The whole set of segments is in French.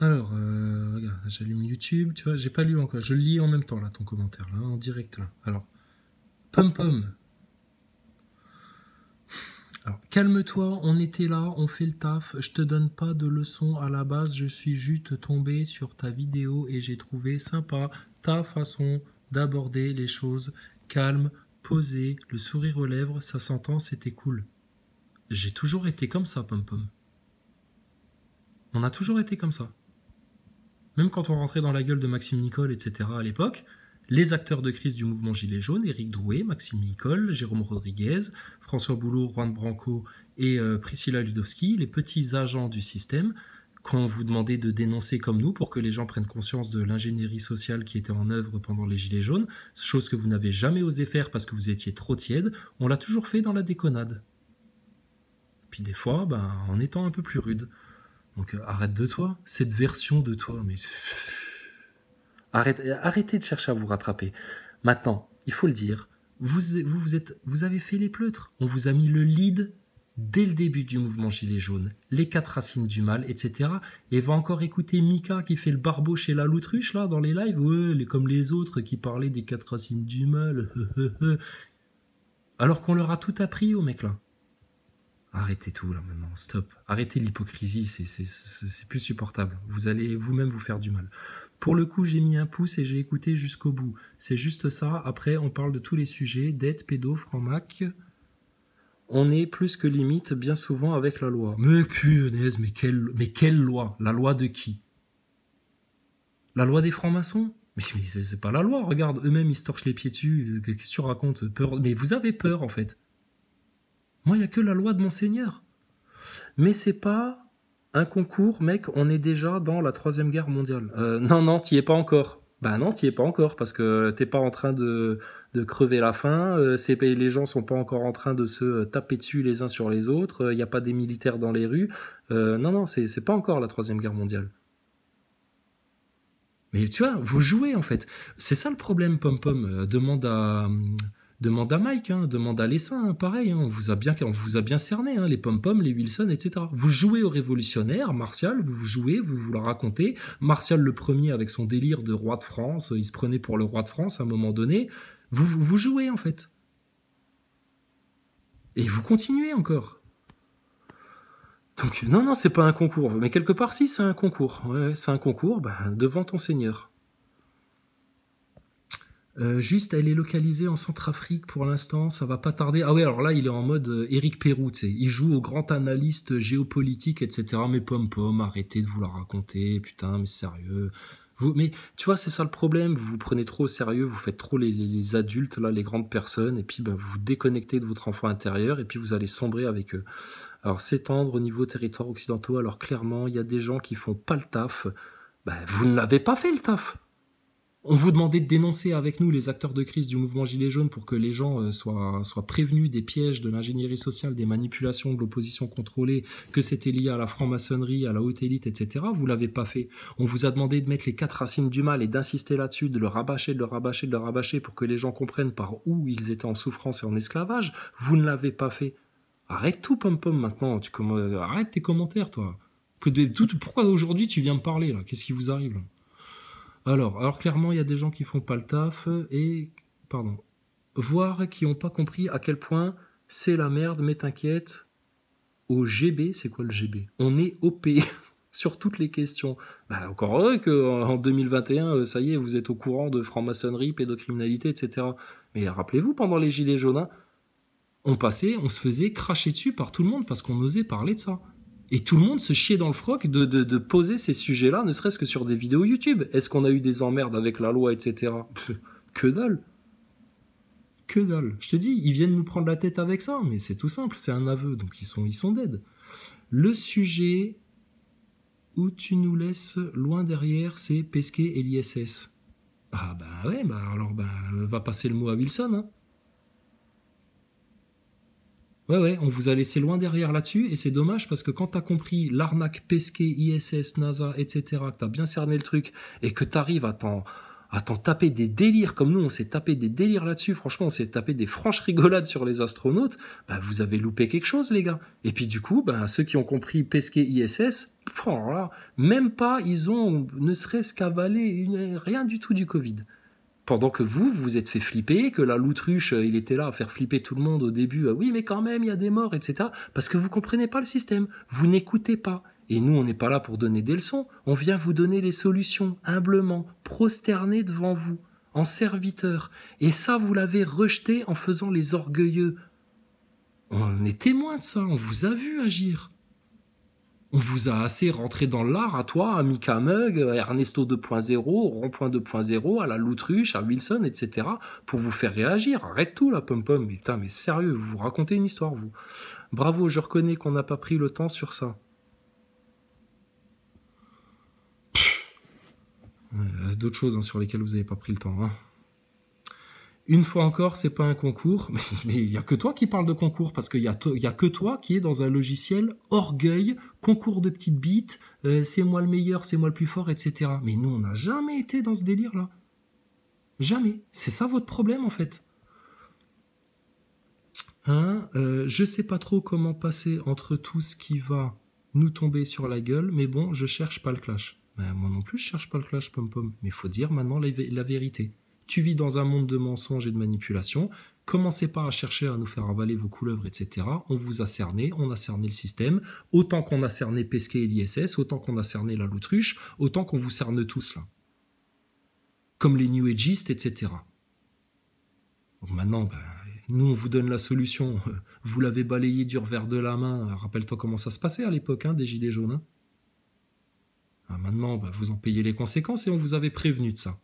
Alors, regarde, j'allume YouTube, tu vois, j'ai pas lu encore. Je le lis en même temps, là, ton commentaire, là, en direct, là. Alors, Pom Pom. Alors, calme-toi, on était là, on fait le taf. Je te donne pas de leçons à la base, je suis juste tombé sur ta vidéo et j'ai trouvé sympa ta façon d'aborder les choses. Calme, posé, le sourire aux lèvres, ça s'entend, c'était cool. J'ai toujours été comme ça, Pom Pom. On a toujours été comme ça. Même quand on rentrait dans la gueule de Maxime Nicole, etc. à l'époque, les acteurs de crise du mouvement Gilets jaunes, Éric Drouet, Maxime Nicole, Jérôme Rodriguez, François Boulot, Juan Branco et Priscilla Ludowski, les petits agents du système qu'on vous demandait de dénoncer comme nous pour que les gens prennent conscience de l'ingénierie sociale qui était en œuvre pendant les Gilets jaunes, chose que vous n'avez jamais osé faire parce que vous étiez trop tiède, on l'a toujours fait dans la déconnade. Puis des fois, en étant un peu plus rude. Donc arrête de toi, cette version de toi, mais... Arrêtez de chercher à vous rattraper. Maintenant, il faut le dire, vous avez fait les pleutres. On vous a mis le lead dès le début du mouvement Gilets jaunes, les 4 racines du mal, etc. Et va encore écouter Mika qui fait le barbeau chez la Loutruche, là, dans les lives, ouais, comme les autres qui parlaient des 4 racines du mal. Alors qu'on leur a tout appris aux mecs là. Arrêtez tout là maintenant, stop. Arrêtez l'hypocrisie, c'est plus supportable. Vous allez vous-même vous faire du mal. Pour le coup, j'ai mis un pouce et j'ai écouté jusqu'au bout. C'est juste ça. Après, on parle de tous les sujets, dette, pédo, franc-mac. On est plus que limite bien souvent avec la loi. Mais punaise, mais quelle loi? La loi de qui? La loi des francs-maçons? Mais c'est pas la loi, regarde, eux-mêmes ils se torchent les pieds dessus. Qu'est-ce que tu racontes? Peur. Mais vous avez peur en fait. Moi, il n'y a que la loi de Monseigneur. Mais c'est pas un concours, mec, on est déjà dans la 3e guerre mondiale. Non, t'y es pas encore. Bah non, t'y es pas encore, parce que t'es pas en train de crever la faim, les gens sont pas encore en train de se taper dessus les uns sur les autres, il n'y a pas des militaires dans les rues. Non, c'est pas encore la 3e guerre mondiale. Mais tu vois, vous jouez en fait. C'est ça le problème, Pom Pom. Demande à Mike, demande à Lessin, pareil, on vous a bien cerné, les Pom-Pom, les Wilson, etc. Vous jouez aux révolutionnaires, Martial, vous jouez, vous la racontez. Martial le premier avec son délire de roi de France, il se prenait pour le roi de France à un moment donné. Vous jouez en fait. Et vous continuez encore. Donc non, c'est pas un concours. Mais quelque part, si, c'est un concours. Ouais, c'est un concours devant ton Seigneur. Juste, elle est localisée en Centrafrique pour l'instant, ça va pas tarder. Ah ouais, alors là, il est en mode Éric Pérou, tu sais. Il joue au grand analyste géopolitique, etc. Mais Pom, arrêtez de vous la raconter, putain, mais sérieux. Mais tu vois, c'est ça le problème, vous vous prenez trop au sérieux, vous faites trop les adultes, là, les grandes personnes, et puis vous vous déconnectez de votre enfant intérieur, et puis vous allez sombrer avec eux. Alors, s'étendre au niveau territoire occidentaux, alors clairement, il y a des gens qui font pas le taf. Vous ne l'avez pas fait le taf. On vous demandait de dénoncer avec nous les acteurs de crise du mouvement Gilets jaunes pour que les gens soient prévenus des pièges de l'ingénierie sociale, des manipulations de l'opposition contrôlée, que c'était lié à la franc-maçonnerie, à la haute élite, etc. Vous l'avez pas fait. On vous a demandé de mettre les 4 racines du mal et d'insister là-dessus, de le rabâcher pour que les gens comprennent par où ils étaient en souffrance et en esclavage. Vous ne l'avez pas fait. Arrête tout, Pom maintenant. Arrête tes commentaires, toi. Pourquoi aujourd'hui tu viens me parler, là? Qu'est-ce qui vous arrive, là? Alors clairement, il y a des gens qui font pas le taf voire qui n'ont pas compris à quel point c'est la merde, mais t'inquiète, au GB, c'est quoi le GB? On est OP sur toutes les questions. Encore heureux qu'en 2021, ça y est, vous êtes au courant de franc-maçonnerie, pédocriminalité, etc. Mais rappelez-vous, pendant les Gilets jaunes, on se faisait cracher dessus par tout le monde parce qu'on osait parler de ça. Et tout le monde se chiait dans le froc de poser ces sujets-là, ne serait-ce que sur des vidéos YouTube. Est-ce qu'on a eu des emmerdes avec la loi, etc. Que dalle. Que dalle. Je te dis, ils viennent nous prendre la tête avec ça, mais c'est tout simple, c'est un aveu, donc ils sont dead. Le sujet où tu nous laisses loin derrière, c'est Pesquet et l'ISS. Ah ouais, alors va passer le mot à Wilson, Ouais, on vous a laissé loin derrière là-dessus, et c'est dommage parce que quand t'as compris l'arnaque Pesquet, ISS, NASA, etc., que t'as bien cerné le truc, et que t'arrives à à t'en taper des délires, comme nous, on s'est tapé des délires là-dessus, franchement, on s'est tapé des franches rigolades sur les astronautes, bah, vous avez loupé quelque chose, les gars. Et puis, du coup, bah, ceux qui ont compris pesquer ISS, alors là, même pas, ils ont ne serait-ce qu'avalé rien du tout du Covid. Pendant que vous vous êtes fait flipper, que la l'autruche, il était là à faire flipper tout le monde au début, oui, mais quand même, il y a des morts, etc. Parce que vous comprenez pas le système, vous n'écoutez pas. Et nous, on n'est pas là pour donner des leçons, on vient vous donner les solutions, humblement, prosternés devant vous, en serviteur. Et ça, vous l'avez rejeté en faisant les orgueilleux. On est témoin de ça, on vous a vu agir. On vous a assez rentré dans l'art, à toi, à Mika Mug, à Ernesto 2.0, Rond-Point 2.0, à la Loutruche, à Wilson, etc., pour vous faire réagir. Arrête tout, là, pom-pom. Mais putain, mais sérieux, vous racontez une histoire, vous. Bravo, je reconnais qu'on n'a pas pris le temps sur ça. D'autres choses sur lesquelles vous n'avez pas pris le temps. Une fois encore, c'est pas un concours, mais il y a que toi qui parle de concours, parce qu'il y a que toi qui est dans un logiciel orgueil, concours de petites bites, c'est moi le meilleur, c'est moi le plus fort, etc. Mais nous, on n'a jamais été dans ce délire-là. Jamais. C'est ça votre problème, en fait. Je sais pas trop comment passer entre tout ce qui va nous tomber sur la gueule, mais bon, je cherche pas le clash. Moi non plus, je cherche pas le clash, pom-pom. Mais il faut dire maintenant la vérité. Tu vis dans un monde de mensonges et de manipulations. Commencez pas à chercher à nous faire avaler vos couleuvres, etc. On vous a cerné, on a cerné le système. Autant qu'on a cerné Pesquet et l'ISS, autant qu'on a cerné la Loutruche, autant qu'on vous cerne tous là. Comme les New Ageistes, etc. Donc maintenant, nous, on vous donne la solution. Vous l'avez balayé du revers de la main. Rappelle-toi comment ça se passait à l'époque, des Gilets jaunes. Maintenant, vous en payez les conséquences et on vous avait prévenu de ça.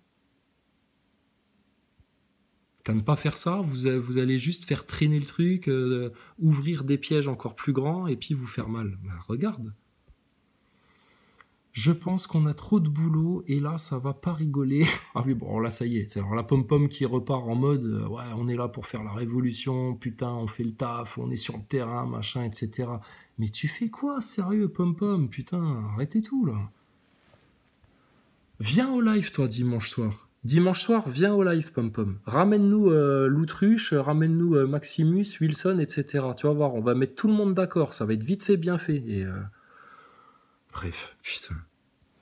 Qu'à ne pas faire ça, vous allez juste faire traîner le truc, ouvrir des pièges encore plus grands et puis vous faire mal. Regarde. Je pense qu'on a trop de boulot et là, ça va pas rigoler. Ah oui, bon, là, ça y est. C'est alors la pom-pom qui repart en mode ouais, on est là pour faire la révolution, putain, on fait le taf, on est sur le terrain, machin, etc. Mais tu fais quoi, sérieux, pom-pom? Putain, arrêtez tout, là. Viens au live, toi, dimanche soir. Dimanche soir, viens au live, pom-pom. Ramène-nous l'autruche, ramène-nous Maximus, Wilson, etc. Tu vas voir, on va mettre tout le monde d'accord. Ça va être vite fait, bien fait. Et bref, putain.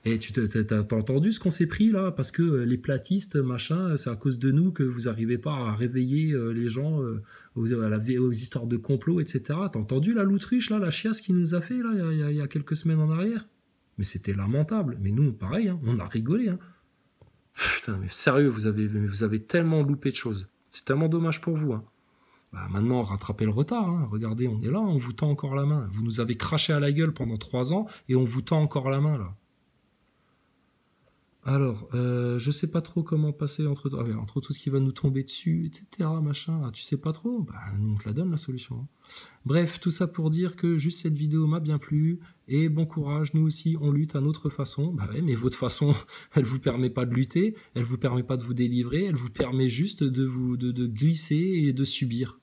Et t'as entendu ce qu'on s'est pris là? Parce que les platistes, machin, c'est à cause de nous que vous n'arrivez pas à réveiller les gens aux histoires de complot, etc. T'as entendu la loutruche, là, la chiasse qu'il nous a fait là, il y a quelques semaines en arrière? Mais c'était lamentable. Mais nous, pareil, on a rigolé. Putain, mais sérieux, vous avez tellement loupé de choses. C'est tellement dommage pour vous. Maintenant, rattrapez le retard. Regardez, on est là, on vous tend encore la main. Vous nous avez craché à la gueule pendant 3 ans et on vous tend encore la main, là. Alors, je sais pas trop comment passer entre tout ce qui va nous tomber dessus, etc. Machin. Tu sais pas trop? Nous, on te la donne, la solution. Bref, tout ça pour dire que juste cette vidéo m'a bien plu. Et bon courage, nous aussi, on lutte à notre façon. Ouais, mais votre façon, elle vous permet pas de lutter, elle vous permet pas de vous délivrer, elle vous permet juste de glisser et de subir.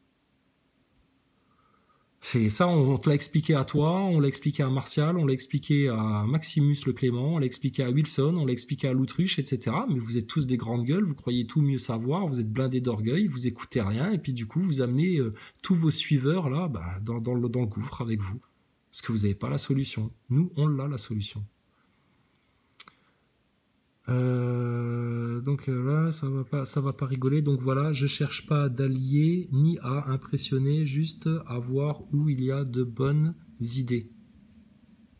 C'est ça, on te l'a expliqué à toi, on l'a expliqué à Martial, on l'a expliqué à Maximus le Clément, on l'a expliqué à Wilson, on l'a expliqué à l'autruche, etc. Mais vous êtes tous des grandes gueules, vous croyez tout mieux savoir, vous êtes blindés d'orgueil, vous écoutez rien, et puis du coup, vous amenez tous vos suiveurs là, dans le gouffre avec vous. Parce que vous n'avez pas la solution. Nous, on l'a, la solution. Donc là, ça va pas rigoler. Donc voilà, je cherche pas d'alliés ni à impressionner, juste à voir où il y a de bonnes idées.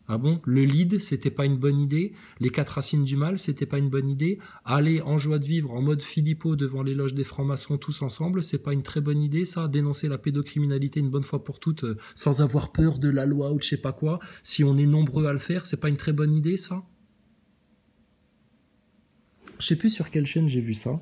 Ah bon? Le lead, c'était pas une bonne idée? Les 4 racines du mal, c'était pas une bonne idée? Aller en joie de vivre en mode Philippot devant les loges des francs-maçons tous ensemble, c'est pas une très bonne idée, ça? Dénoncer la pédocriminalité une bonne fois pour toutes, sans avoir peur de la loi ou de je sais pas quoi, si on est nombreux à le faire, c'est pas une très bonne idée, ça? Je sais plus sur quelle chaîne j'ai vu ça.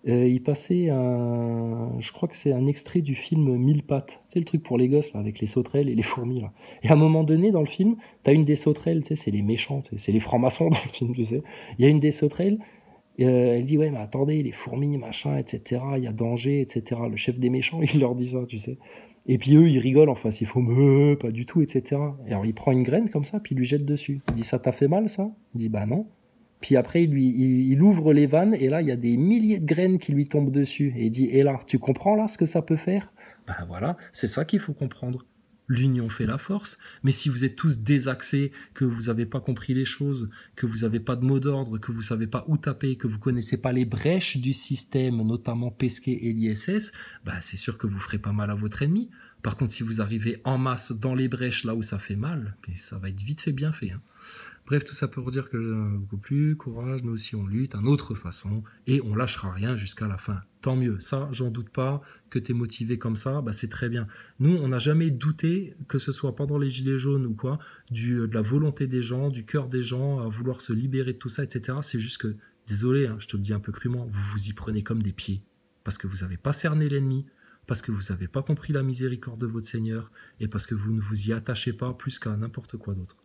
Il passait je crois que c'est un extrait du film Mille pattes. Tu sais, le truc pour les gosses, là, avec les sauterelles et les fourmis, là. Et à un moment donné, dans le film, t'as une des sauterelles, tu sais, c'est les méchants, c'est les francs-maçons dans le film, tu sais. Il y a une des sauterelles, elle dit, ouais, mais attendez, les fourmis, machin, etc., il y a danger, etc. Le chef des méchants, il leur dit ça, tu sais. Et puis eux, ils rigolent en face, ils font, pas du tout, etc. Et alors, il prend une graine comme ça, puis il lui jette dessus. Il dit, ça t'a fait mal, ça? Il dit, bah non. Puis après, il ouvre les vannes et là, il y a des milliers de graines qui lui tombent dessus. Et il dit, et là, tu comprends là ce que ça peut faire? Ben voilà, c'est ça qu'il faut comprendre. L'union fait la force. Mais si vous êtes tous désaxés, que vous n'avez pas compris les choses, que vous n'avez pas de mot d'ordre, que vous savez pas où taper, que vous connaissez pas les brèches du système, notamment Pesquet et l'ISS, bah c'est sûr que vous ferez pas mal à votre ennemi. Par contre, si vous arrivez en masse dans les brèches là où ça fait mal, ça va être vite fait bien fait, hein. Bref, tout ça pour dire que beaucoup plus, courage, nous aussi on lutte, d'une autre façon, et on lâchera rien jusqu'à la fin. Tant mieux, ça, j'en doute pas, que tu es motivé comme ça, bah c'est très bien. Nous, on n'a jamais douté, que ce soit pendant les Gilets jaunes ou quoi, de la volonté des gens, du cœur des gens, à vouloir se libérer de tout ça, etc. C'est juste que, désolé, hein, je te le dis un peu crûment, vous vous y prenez comme des pieds, parce que vous n'avez pas cerné l'ennemi, parce que vous n'avez pas compris la miséricorde de votre Seigneur, et parce que vous ne vous y attachez pas plus qu'à n'importe quoi d'autre.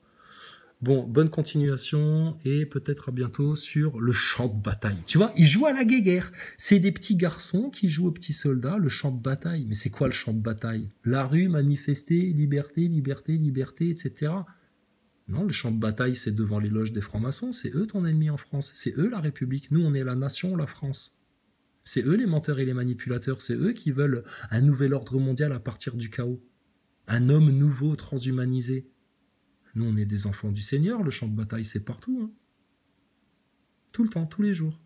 Bon, bonne continuation et peut-être à bientôt sur le champ de bataille. Tu vois, ils jouent à la guéguerre. C'est des petits garçons qui jouent aux petits soldats, le champ de bataille. Mais c'est quoi le champ de bataille? La rue, manifester, liberté, liberté, liberté, etc. Non, le champ de bataille, c'est devant les loges des francs-maçons. C'est eux ton ennemi en France. C'est eux la République. Nous, on est la nation, la France. C'est eux les menteurs et les manipulateurs. C'est eux qui veulent un nouvel ordre mondial à partir du chaos. Un homme nouveau, transhumanisé. Nous, on est des enfants du Seigneur, le champ de bataille, c'est partout. Hein. Tout le temps, tous les jours.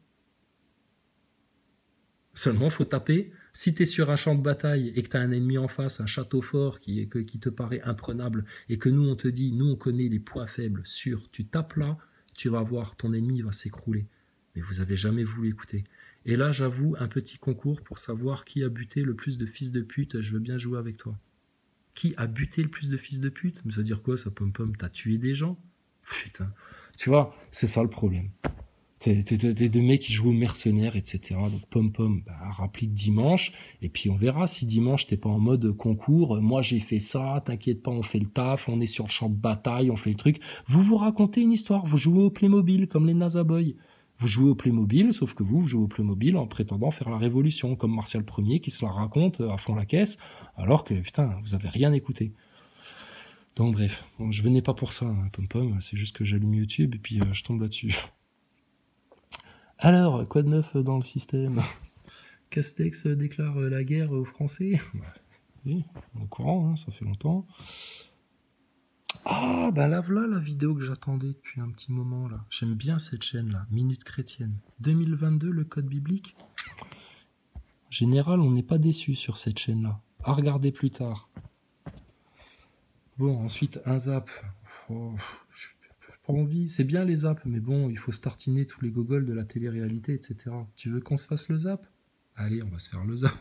Seulement, faut taper. Si tu es sur un champ de bataille et que tu as un ennemi en face, un château fort qui te paraît imprenable, et que nous, on te dit, nous, on connaît les points faibles, sûrs, tu tapes là, tu vas voir, ton ennemi va s'écrouler. Mais vous avez jamais voulu écouter. Et là, j'avoue, un petit concours pour savoir qui a buté le plus de fils de pute, je veux bien jouer avec toi. Qui a buté le plus de fils de pute? Mais ça veut dire quoi, ça, pom-pom? T'as tué des gens? Putain. Tu vois, c'est ça le problème. T'es des mecs qui jouent aux mercenaires, etc. Donc pom-pom, bah, rapplique dimanche, et puis on verra si dimanche t'es pas en mode concours, moi j'ai fait ça, t'inquiète pas, on fait le taf, on est sur le champ de bataille, on fait le truc. Vous vous racontez une histoire, vous jouez au Playmobil, comme les NASA Boys. Vous jouez au Playmobil, sauf que vous jouez au Playmobil en prétendant faire la révolution, comme Martial Ier qui se la raconte à fond la caisse, alors que, putain, vous avez rien écouté. Donc bref, bon, je venais pas pour ça, hein, pom-pom, c'est juste que j'allume YouTube et puis je tombe là-dessus. Alors, quoi de neuf dans le système? Castex déclare la guerre aux Français? Oui, on est au courant, hein, ça fait longtemps. Ah, ben là, voilà la vidéo que j'attendais depuis un petit moment, là. J'aime bien cette chaîne-là, Minute Chrétienne. 2022, le code biblique. En général, on n'est pas déçu sur cette chaîne-là. À regarder plus tard. Bon, ensuite, un zap. Oh, je n'ai pas envie. C'est bien les zaps, mais bon, il faut startiner tous les gogoles de la télé-réalité, etc. Tu veux qu'on se fasse le zap? Allez, on va se faire le zap.